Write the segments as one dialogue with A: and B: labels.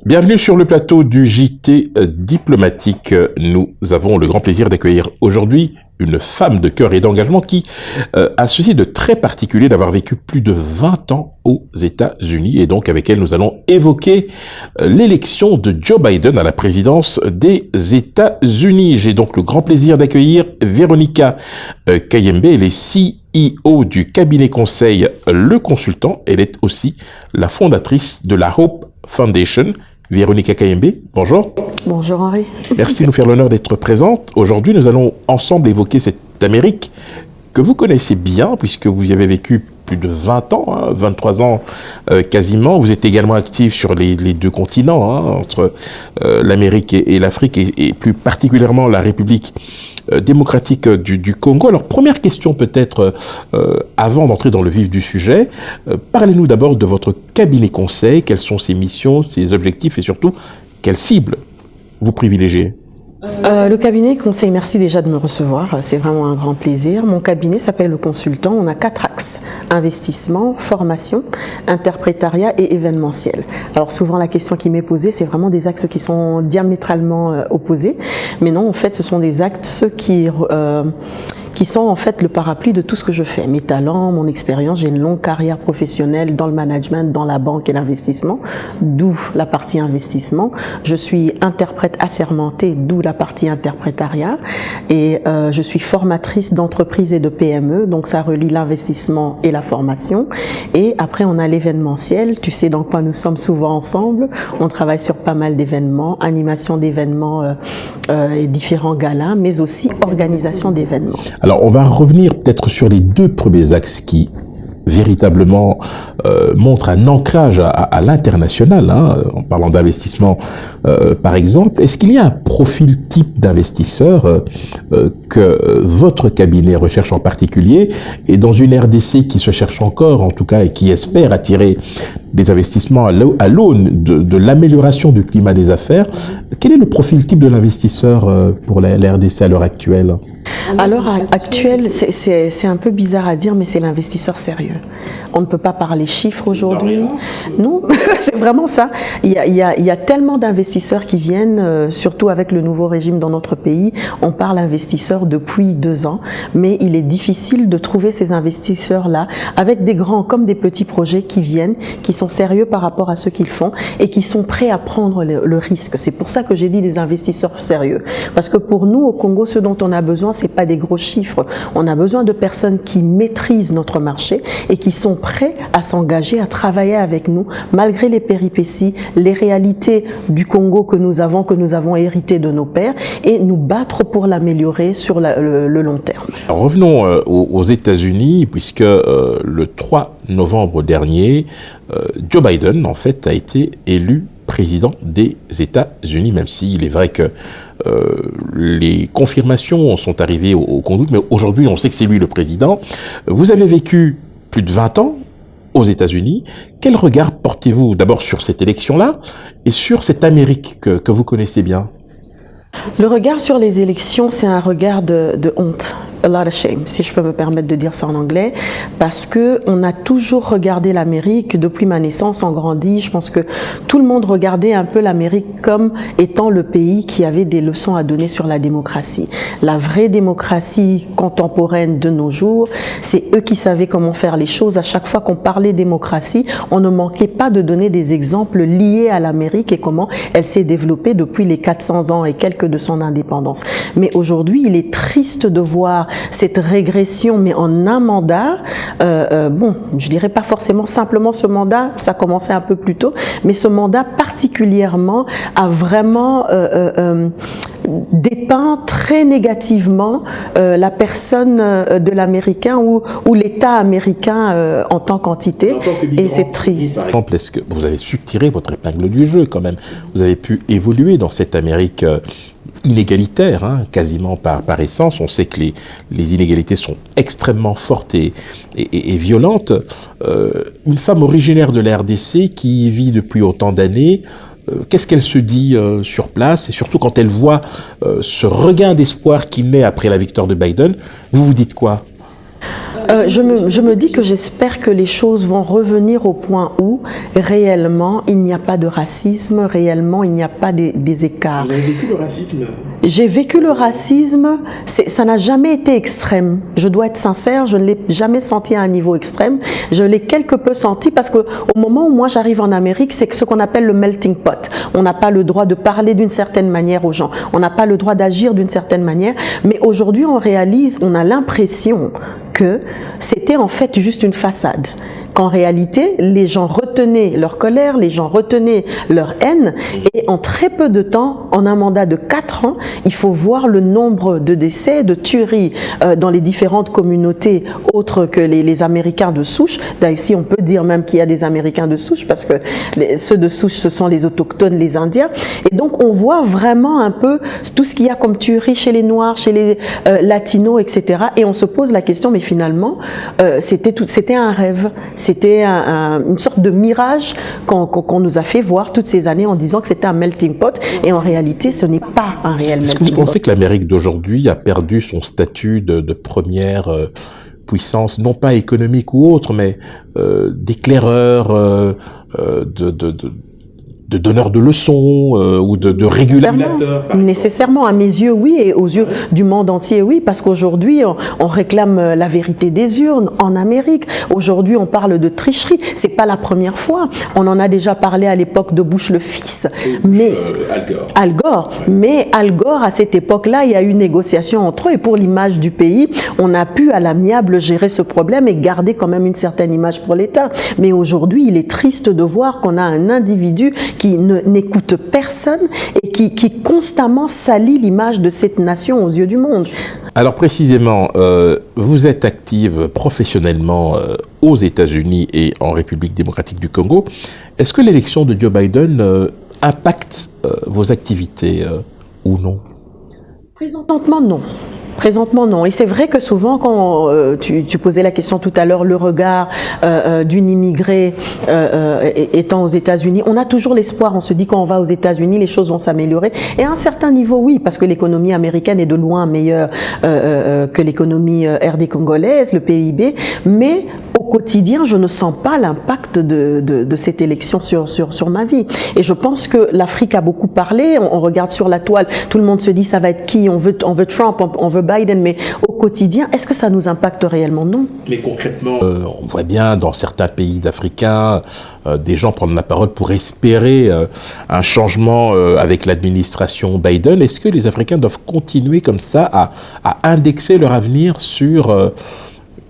A: Bienvenue sur le plateau du JT diplomatique. Nous avons le grand plaisir d'accueillir aujourd'hui une femme de cœur et d'engagement qui a ceci de très particulier d'avoir vécu plus de 20 ans aux États-Unis. Et donc avec elle, nous allons évoquer l'élection de Joe Biden à la présidence des États-Unis. J'ai donc le grand plaisir d'accueillir Véronica Kayembe. Elle est CEO du cabinet conseil Le Consultant. Elle est aussi la fondatrice de la Hope Foundation. Véronica Kayembe, bonjour.
B: Bonjour Henri.
A: Merci de nous faire l'honneur d'être présente. Aujourd'hui, nous allons ensemble évoquer cette Amérique que vous connaissez bien, puisque vous y avez vécu plus de 20 ans, 23 ans quasiment. Vous êtes également actif sur les deux continents, entre l'Amérique et l'Afrique, et plus particulièrement la République démocratique du Congo. Alors, première question peut-être, avant d'entrer dans le vif du sujet, parlez-nous d'abord de votre cabinet conseil, quelles sont ses missions, ses objectifs et surtout, quelles cibles vous privilégiez?
B: Le cabinet conseil, merci déjà de me recevoir, c'est vraiment un grand plaisir. Mon cabinet s'appelle Le Consultant, on a 4 axes: investissement, formation, interprétariat et événementiel. Alors souvent la question qui m'est posée, c'est vraiment des axes qui sont diamétralement opposés, mais non, en fait ce sont des axes qui sont en fait le parapluie de tout ce que je fais. Mes talents, mon expérience, j'ai une longue carrière professionnelle dans le management, dans la banque et l'investissement, d'où la partie investissement. Je suis interprète assermentée, d'où la partie interprétariat. Et je suis formatrice d'entreprises et de PME, donc ça relie l'investissement et la formation. Et après, on a l'événementiel. Tu sais dans quoi nous sommes souvent ensemble. On travaille sur pas mal d'événements, animation d'événements et différents galas, mais aussi organisation d'événements.
A: Alors, on va revenir peut-être sur les 2 premiers axes qui véritablement montrent un ancrage à l'international, en parlant d'investissement par exemple. Est-ce qu'il y a un profil type d'investisseur que votre cabinet recherche en particulier, et dans une RDC qui se cherche encore, en tout cas, et qui espère attirer des investissements à l'aune de l'amélioration du climat des affaires, quel est le profil type de l'investisseur pour la RDC à l'heure actuelle?
B: À l'heure actuelle, c'est un peu bizarre à dire, mais c'est l'investisseur sérieux. On ne peut pas parler chiffres aujourd'hui. Non, c'est vraiment ça. Il y a tellement d'investisseurs qui viennent, surtout avec le nouveau régime dans notre pays. On parle investisseurs depuis 2 ans, mais il est difficile de trouver ces investisseurs-là avec des grands comme des petits projets qui viennent, qui sont sérieux par rapport à ce qu'ils font et qui sont prêts à prendre le risque. C'est pour ça que j'ai dit des investisseurs sérieux. Parce que pour nous, au Congo, ce dont on a besoin, c'est pas des gros chiffres. On a besoin de personnes qui maîtrisent notre marché et qui sont prêts à s'engager, à travailler avec nous, malgré les péripéties, les réalités du Congo que nous avons hérité de nos pères, et nous battre pour l'améliorer sur le long terme.
A: Alors revenons aux États-Unis, puisque le 3 novembre dernier, Joe Biden, en fait, a été élu président des États-Unis, même s'il est vrai que les confirmations sont arrivées au compte-gouttes, mais aujourd'hui on sait que c'est lui le président. Vous avez vécu plus de 20 ans aux États-Unis. Quel regard portez-vous d'abord sur cette élection-là et sur cette Amérique que vous connaissez bien?
B: Le regard sur les élections, c'est un regard de honte. A lot of shame, si je peux me permettre de dire ça en anglais, parce que on a toujours regardé l'Amérique depuis ma naissance, on grandit. Je pense que tout le monde regardait un peu l'Amérique comme étant le pays qui avait des leçons à donner sur la démocratie. La vraie démocratie contemporaine de nos jours, c'est eux qui savaient comment faire les choses. À chaque fois qu'on parlait démocratie, on ne manquait pas de donner des exemples liés à l'Amérique et comment elle s'est développée depuis les 400 ans et quelques de son indépendance. Mais aujourd'hui, il est triste de voir cette régression, mais en un mandat, bon, je dirais pas forcément simplement ce mandat, ça commençait un peu plus tôt, mais ce mandat particulièrement a vraiment dépeint très négativement la personne de l'Américain ou l'État américain en tant qu'entité, et c'est triste.
A: Par exemple, est-ce que vous avez su tirer votre épingle du jeu quand même? Vous avez pu évoluer dans cette Amérique inégalitaire, quasiment par essence. On sait que les inégalités sont extrêmement fortes et violentes. Une femme originaire de la RDC qui y vit depuis autant d'années, qu'est-ce qu'elle se dit sur place, et surtout quand elle voit ce regain d'espoir qui naît après la victoire de Biden, vous vous dites quoi?
B: Je me dis que j'espère que les choses vont revenir au point où réellement il n'y a pas de racisme, réellement il n'y a pas des écarts.
A: Vous avez vécu le racisme?
B: J'ai vécu le racisme, ça n'a jamais été extrême. Je dois être sincère, je ne l'ai jamais senti à un niveau extrême. Je l'ai quelque peu senti parce que au moment où moi j'arrive en Amérique, c'est ce qu'on appelle le melting pot. On n'a pas le droit de parler d'une certaine manière aux gens. On n'a pas le droit d'agir d'une certaine manière. Mais aujourd'hui, on réalise, on a l'impression que c'était en fait juste une façade. Qu'en réalité, les gens retenaient leur colère, les gens retenaient leur haine, et en très peu de temps, en un mandat de 4 ans, il faut voir le nombre de décès, de tueries dans les différentes communautés autres que les Américains de souche. D'ailleurs, ici, on peut dire même qu'il y a des Américains de souche, parce que ceux de souche, ce sont les autochtones, les Indiens. Et donc, on voit vraiment un peu tout ce qu'il y a comme tueries chez les Noirs, chez les Latinos, etc. Et on se pose la question, mais finalement, c'était un rêve. C'était une sorte de mirage qu'on nous a fait voir toutes ces années en disant que c'était un melting pot. Et en réalité, ce n'est pas un réel melting pot.
A: Est-ce que vous pensez que l'Amérique d'aujourd'hui a perdu son statut de première puissance, non pas économique ou autre, mais d'éclaireur, de donneur de leçons ou de régulateur?
B: Nécessairement, à mes yeux, oui, et aux yeux du monde entier, oui, parce qu'aujourd'hui, on réclame la vérité des urnes en Amérique. Aujourd'hui, on parle de tricherie. C'est pas la première fois. On en a déjà parlé à l'époque de Bush le fils. Mais Al Gore. Mais Al Gore, à cette époque-là, il y a eu une négociation entre eux, et pour l'image du pays, on a pu à l'amiable gérer ce problème et garder quand même une certaine image pour l'État. Mais aujourd'hui, il est triste de voir qu'on a un individu qui n'écoute personne et qui constamment salit l'image de cette nation aux yeux du monde.
A: Alors précisément, vous êtes active professionnellement aux États-Unis et en République démocratique du Congo. Est-ce que l'élection de Joe Biden impacte vos activités ou non?
B: Présentement, non. Présentement, non. Et c'est vrai que souvent, quand tu posais la question tout à l'heure, le regard d'une immigrée étant aux États-Unis, on a toujours l'espoir, on se dit quand on va aux États-Unis, les choses vont s'améliorer. Et à un certain niveau, oui, parce que l'économie américaine est de loin meilleure que l'économie RD congolaise, le PIB, mais au quotidien, je ne sens pas l'impact de cette élection sur ma vie. Et je pense que l'Afrique a beaucoup parlé, on regarde sur la toile, tout le monde se dit ça va être qui, on veut Trump, on veut Biden, mais au quotidien, est-ce que ça nous impacte réellement? Non.
A: Mais concrètement, on voit bien dans certains pays africains des gens prendre la parole pour espérer un changement avec l'administration Biden. Est-ce que les Africains doivent continuer comme ça à indexer leur avenir sur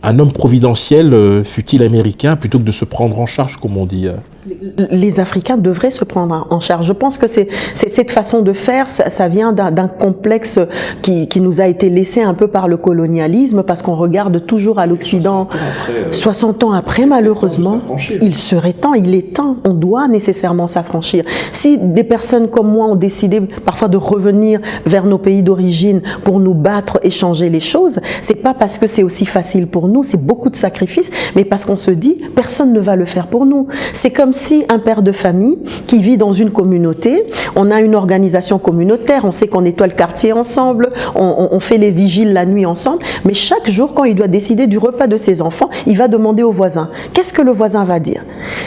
A: un homme providentiel, fût-il américain, plutôt que de se prendre en charge, comme on dit?
B: Les Africains devraient se prendre en charge. Je pense que c'est cette façon de faire, ça vient d'un complexe qui nous a été laissé un peu par le colonialisme, parce qu'on regarde toujours à l'Occident. 60 ans après, malheureusement, il serait temps, il est temps, on doit nécessairement s'affranchir. Si des personnes comme moi ont décidé parfois de revenir vers nos pays d'origine pour nous battre et changer les choses, c'est pas parce que c'est aussi facile pour nous, c'est beaucoup de sacrifices, mais parce qu'on se dit, personne ne va le faire pour nous. C'est comme si un père de famille qui vit dans une communauté, on a une organisation communautaire, on sait qu'on nettoie le quartier ensemble, on fait les vigiles la nuit ensemble, mais chaque jour, quand il doit décider du repas de ses enfants, il va demander au voisin. Qu'est-ce que le voisin va dire?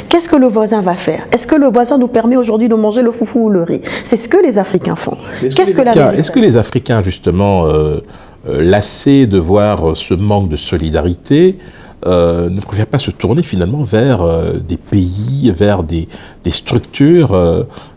B: Qu'est-ce que le voisin va faire? Est-ce que le voisin nous permet aujourd'hui de manger le foufou ou le riz? C'est ce que les Africains font.
A: Est-ce que les Africains, justement, lassés de voir ce manque de solidarité, ne préfèrent pas se tourner finalement vers des pays, vers des structures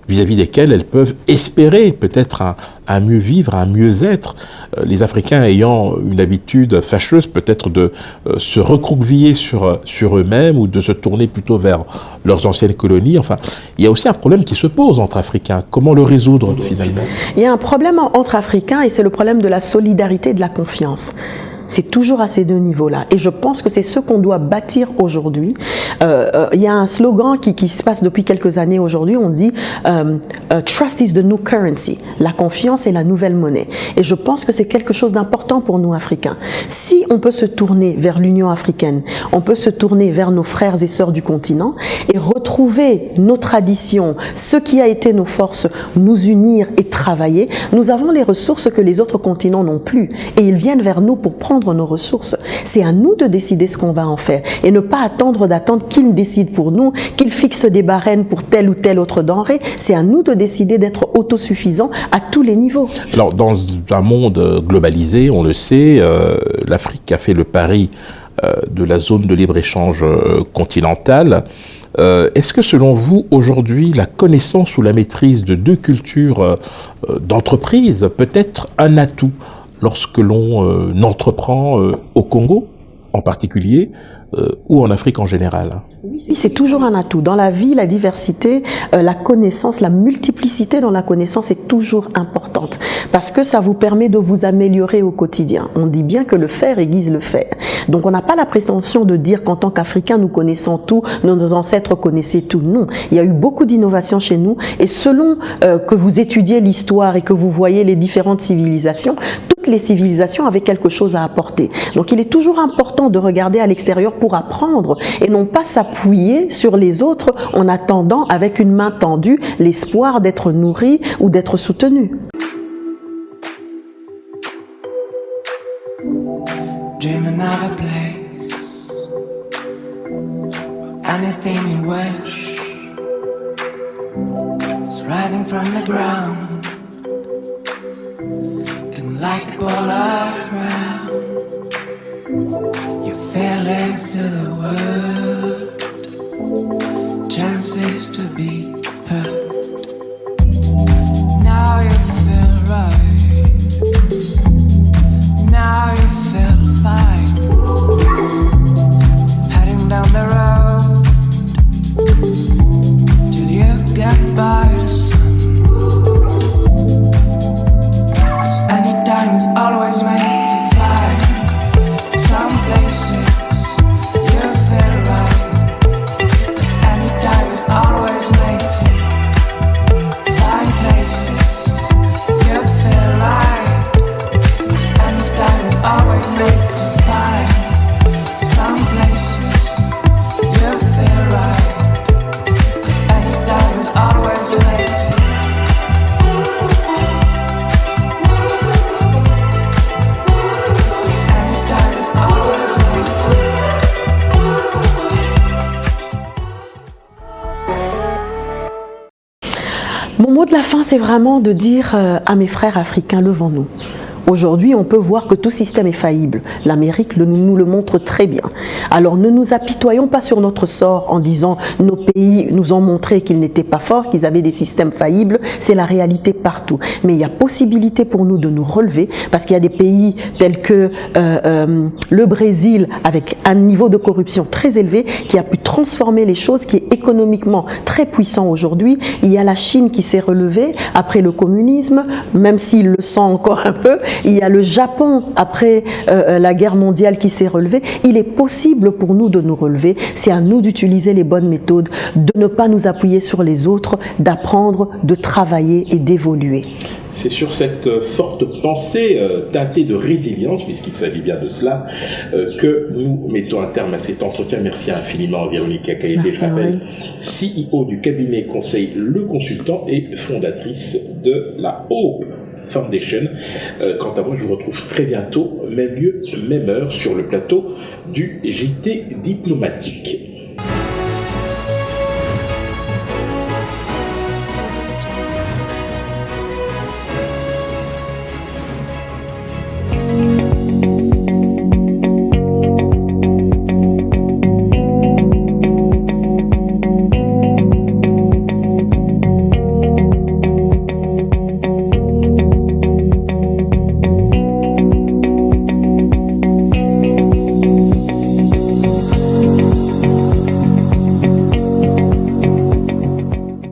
A: vis-à-vis desquelles elles peuvent espérer peut-être un mieux vivre, un mieux être, les Africains ayant une habitude fâcheuse peut-être de se recroqueviller sur eux-mêmes ou de se tourner plutôt vers leurs anciennes colonies. Enfin, il y a aussi un problème qui se pose entre Africains. Comment le résoudre finalement?
B: Il y a un problème entre Africains et c'est le problème de la solidarité et de la confiance. C'est toujours à ces deux niveaux-là. Et je pense que c'est ce qu'on doit bâtir aujourd'hui. Il y a un slogan qui se passe depuis quelques années aujourd'hui. On dit « Trust is the new currency ». La confiance est la nouvelle monnaie. Et je pense que c'est quelque chose d'important pour nous, Africains. Si on peut se tourner vers l'Union africaine, on peut se tourner vers nos frères et sœurs du continent et retrouver nos traditions, ce qui a été nos forces, nous unir et travailler, nous avons les ressources que les autres continents n'ont plus. Et ils viennent vers nous pour prendre défendre nos ressources. C'est à nous de décider ce qu'on va en faire et ne pas attendre qu'ils décident pour nous, qu'ils fixent des barèmes pour telle ou telle autre denrée. C'est à nous de décider d'être autosuffisants à tous les niveaux.
A: Alors, dans un monde globalisé, on le sait, l'Afrique a fait le pari de la zone de libre-échange continentale. Est-ce que selon vous, aujourd'hui, la connaissance ou la maîtrise de deux cultures d'entreprise peut être un atout lorsque l'on entreprend au Congo en particulier ou en Afrique en général?
B: Oui, c'est toujours un atout. Dans la vie, la diversité, la connaissance, la multiplicité dans la connaissance est toujours importante parce que ça vous permet de vous améliorer au quotidien. On dit bien que le faire aiguise le faire. Donc on n'a pas la prétention de dire qu'en tant qu'Africains, nous connaissons tout, nos ancêtres connaissaient tout. Non, il y a eu beaucoup d'innovations chez nous et selon que vous étudiez l'histoire et que vous voyez les différentes civilisations, toutes les civilisations avaient quelque chose à apporter. Donc il est toujours important de regarder à l'extérieur pour apprendre et non pas s'appuyer sur les autres en attendant avec une main tendue l'espoir d'être nourri ou d'être soutenu.
C: Dreaming of a place, anything you wish, it's rising from the ground, can light the ball around, your feelings to the world, chances to be heard. Now you feel right, now you feel fine, heading down the road till you get by the sun. 'Cause any time is always made to find some places you feel right. 'Cause any time is always made to find places you feel right. 'Cause any time is always made to find some places you feel right. 'Cause any time is always made to. 'Cause any time is always made to.
B: Mon mot de la fin, c'est vraiment de dire à mes frères africains, levons-nous. Aujourd'hui, on peut voir que tout système est faillible. L'Amérique nous le montre très bien. Alors ne nous apitoyons pas sur notre sort en disant nos pays nous ont montré qu'ils n'étaient pas forts, qu'ils avaient des systèmes faillibles. C'est la réalité partout. Mais il y a possibilité pour nous de nous relever parce qu'il y a des pays tels que le Brésil avec un niveau de corruption très élevé qui a pu transformer les choses, qui est économiquement très puissant aujourd'hui. Il y a la Chine qui s'est relevée après le communisme, même s'il le sent encore un peu. Il y a le Japon après la guerre mondiale qui s'est relevé. Il est possible pour nous de nous relever. C'est à nous d'utiliser les bonnes méthodes, de ne pas nous appuyer sur les autres, d'apprendre, de travailler et d'évoluer.
A: C'est sur cette forte pensée teintée de résilience, puisqu'il s'agit bien de cela, que nous mettons un terme à cet entretien. Merci infiniment Véronica Kaïdé-Fabel, CEO du cabinet conseil Le Consultant et fondatrice de la Hope Foundation. Quant à moi, je vous retrouve très bientôt, même lieu, même heure, sur le plateau du JT Diplomatique.